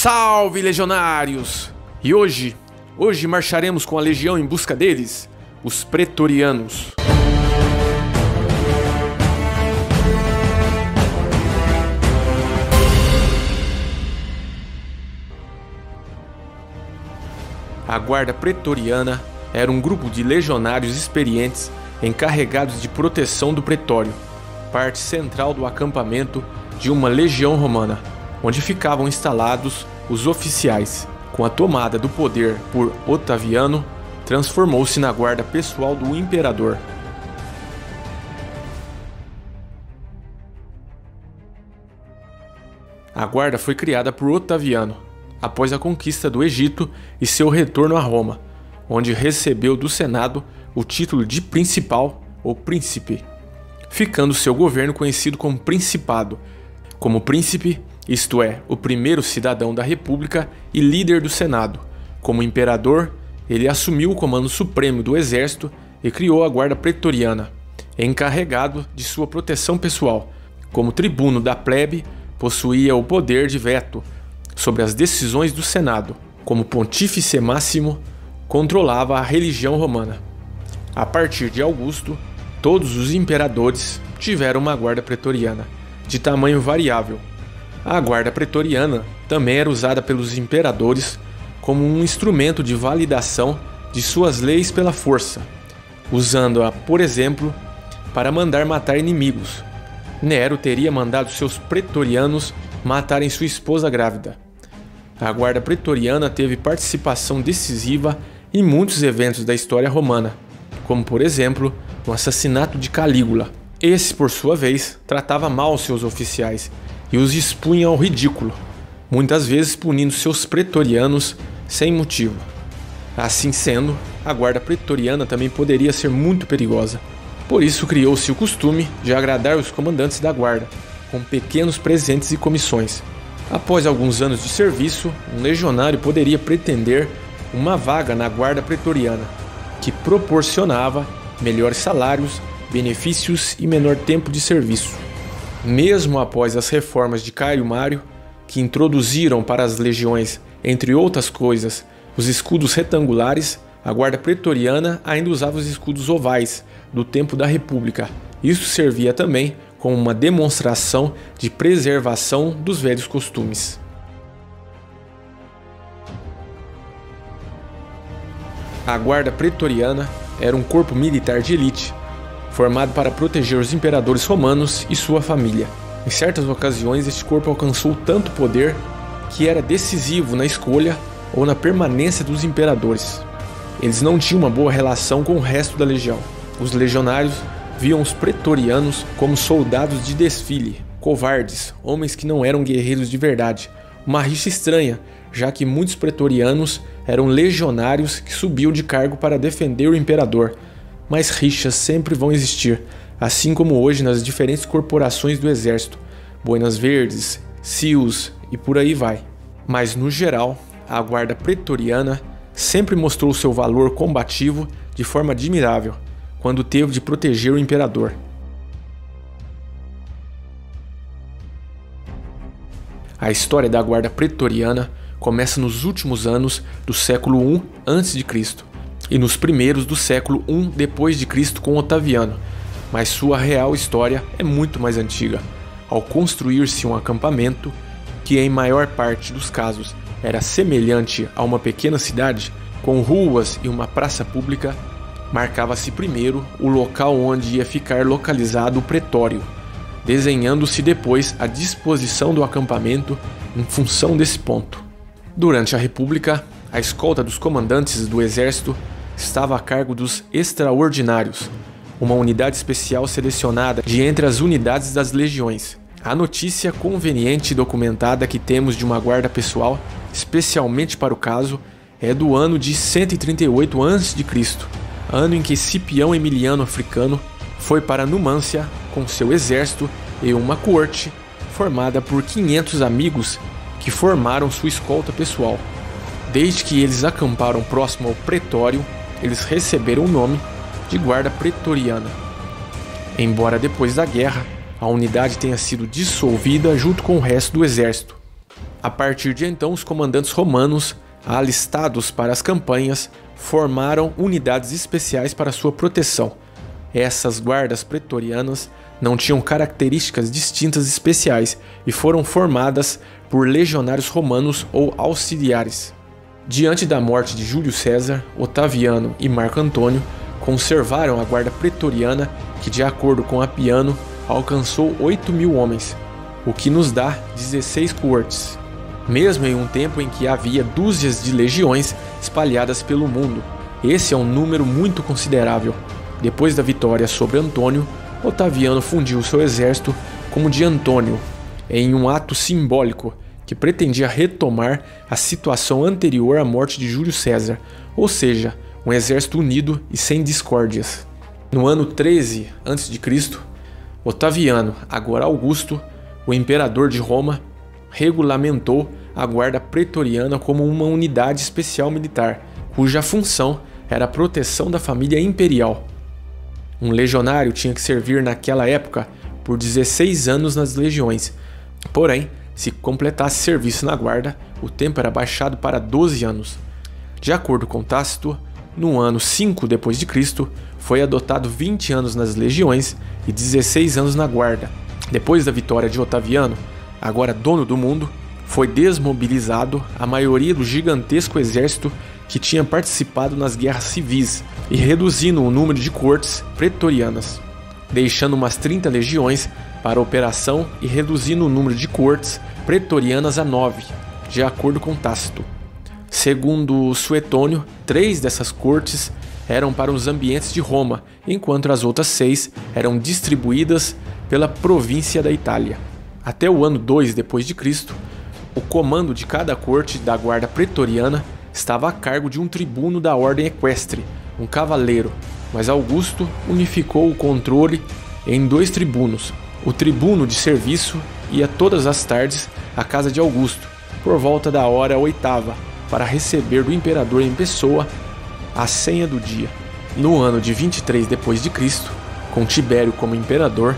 Salve, legionários! E hoje marcharemos com a legião em busca deles, os pretorianos. A guarda pretoriana era um grupo de legionários experientes encarregados de proteção do pretório, parte central do acampamento de uma legião romana, onde ficavam instalados os oficiais. Com a tomada do poder por Otaviano, transformou-se na guarda pessoal do imperador. A guarda foi criada por Otaviano, após a conquista do Egito e seu retorno a Roma, onde recebeu do Senado o título de principal ou príncipe, ficando seu governo conhecido como Principado. Como príncipe, isto é, o primeiro cidadão da República e líder do Senado. Como imperador, ele assumiu o comando supremo do exército e criou a guarda pretoriana, encarregado de sua proteção pessoal. Como tribuno da plebe, possuía o poder de veto sobre as decisões do Senado. Como pontífice máximo, controlava a religião romana. A partir de Augusto, todos os imperadores tiveram uma guarda pretoriana, de tamanho variável. A guarda pretoriana também era usada pelos imperadores como um instrumento de validação de suas leis pela força, usando-a, por exemplo, para mandar matar inimigos. Nero teria mandado seus pretorianos matarem sua esposa grávida. A guarda pretoriana teve participação decisiva em muitos eventos da história romana, como por exemplo, o assassinato de Calígula. Esse, por sua vez, tratava mal seus oficiais e os expunha ao ridículo, muitas vezes punindo seus pretorianos sem motivo. Assim sendo, a guarda pretoriana também poderia ser muito perigosa. Por isso criou-se o costume de agradar os comandantes da guarda, com pequenos presentes e comissões. Após alguns anos de serviço, um legionário poderia pretender uma vaga na guarda pretoriana, que proporcionava melhores salários, benefícios e menor tempo de serviço. Mesmo após as reformas de Caio Mário, que introduziram para as legiões, entre outras coisas, os escudos retangulares, a guarda pretoriana ainda usava os escudos ovais do tempo da República. Isso servia também como uma demonstração de preservação dos velhos costumes. A guarda pretoriana era um corpo militar de elite, formado para proteger os imperadores romanos e sua família. Em certas ocasiões, este corpo alcançou tanto poder que era decisivo na escolha ou na permanência dos imperadores. Eles não tinham uma boa relação com o resto da legião. Os legionários viam os pretorianos como soldados de desfile, covardes, homens que não eram guerreiros de verdade. Uma rixa estranha, já que muitos pretorianos eram legionários que subiam de cargo para defender o imperador. Mas rixas sempre vão existir, assim como hoje nas diferentes corporações do exército, Boinas Verdes, SEALs e por aí vai. Mas no geral, a guarda pretoriana sempre mostrou seu valor combativo de forma admirável, quando teve de proteger o imperador. A história da guarda pretoriana começa nos últimos anos do século I a.C. e nos primeiros do século I d.C. com Otaviano, mas sua real história é muito mais antiga. Ao construir-se um acampamento, que em maior parte dos casos era semelhante a uma pequena cidade, com ruas e uma praça pública, marcava-se primeiro o local onde ia ficar localizado o pretório, desenhando-se depois a disposição do acampamento em função desse ponto. Durante a República, a escolta dos comandantes do exército estava a cargo dos extraordinários, uma unidade especial selecionada de entre as unidades das legiões. A notícia conveniente e documentada que temos de uma guarda pessoal, especialmente para o caso, é do ano de 138 a.C., ano em que Cipião Emiliano Africano foi para Numância com seu exército e uma corte formada por 500 amigos que formaram sua escolta pessoal. Desde que eles acamparam próximo ao pretório, eles receberam o nome de guarda pretoriana. Embora depois da guerra, a unidade tenha sido dissolvida junto com o resto do exército. A partir de então, os comandantes romanos, alistados para as campanhas, formaram unidades especiais para sua proteção. Essas guardas pretorianas não tinham características distintas especiais e foram formadas por legionários romanos ou auxiliares. Diante da morte de Júlio César, Otaviano e Marco Antônio conservaram a guarda pretoriana, que, de acordo com Apiano, alcançou 8.000 homens, o que nos dá 16 coortes, mesmo em um tempo em que havia dúzias de legiões espalhadas pelo mundo. Esse é um número muito considerável. Depois da vitória sobre Antônio, Otaviano fundiu seu exército com o de Antônio, em um ato simbólico que pretendia retomar a situação anterior à morte de Júlio César, ou seja, um exército unido e sem discórdias. No ano 13 a.C., Otaviano, agora Augusto, o imperador de Roma, regulamentou a guarda pretoriana como uma unidade especial militar, cuja função era a proteção da família imperial. Um legionário tinha que servir naquela época por 16 anos nas legiões. Porém, se completasse serviço na guarda, o tempo era baixado para 12 anos. De acordo com Tácito, no ano 5 d.C., foi adotado 20 anos nas legiões e 16 anos na guarda. Depois da vitória de Otaviano, agora dono do mundo, foi desmobilizado a maioria do gigantesco exército que tinha participado nas guerras civis e reduzindo o número de cortes pretorianas, deixando umas 30 legiões para a operação e reduzindo o número de cortes pretorianas a 9, de acordo com Tácito. Segundo Suetônio, 3 dessas cortes eram para os ambientes de Roma, enquanto as outras 6 eram distribuídas pela província da Itália. Até o ano 2 d.C., o comando de cada corte da guarda pretoriana estava a cargo de um tribuno da ordem equestre, um cavaleiro, mas Augusto unificou o controle em 2 tribunos. O tribuno de serviço ia todas as tardes à casa de Augusto, por volta da hora 8ª, para receber do imperador em pessoa a senha do dia. No ano de 23 d.C., com Tibério como imperador,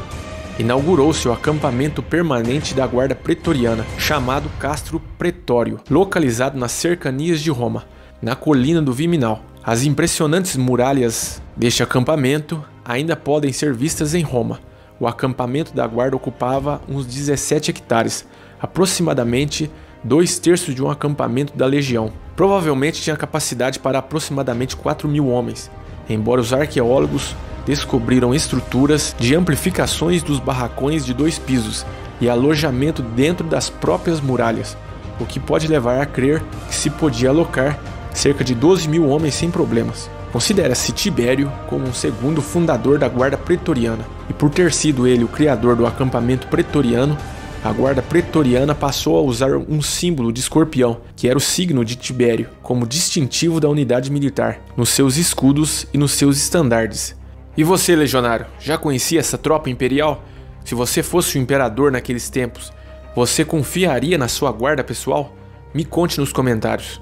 inaugurou-se o acampamento permanente da guarda pretoriana, chamado Castro Pretório, localizado nas cercanias de Roma, na colina do Viminal. As impressionantes muralhas deste acampamento ainda podem ser vistas em Roma. O acampamento da guarda ocupava uns 17 hectares, aproximadamente 2/3 de um acampamento da legião. Provavelmente tinha capacidade para aproximadamente 4.000 homens, embora os arqueólogos descobriram estruturas de amplificações dos barracões de 2 pisos e alojamento dentro das próprias muralhas, o que pode levar a crer que se podia alocar cerca de 12.000 homens sem problemas. Considera-se Tibério como um segundo fundador da guarda pretoriana, e por ter sido ele o criador do acampamento pretoriano, a guarda pretoriana passou a usar um símbolo de escorpião, que era o signo de Tibério, como distintivo da unidade militar, nos seus escudos e nos seus estandardes. E você, legionário, já conhecia essa tropa imperial? Se você fosse o imperador naqueles tempos, você confiaria na sua guarda pessoal? Me conte nos comentários.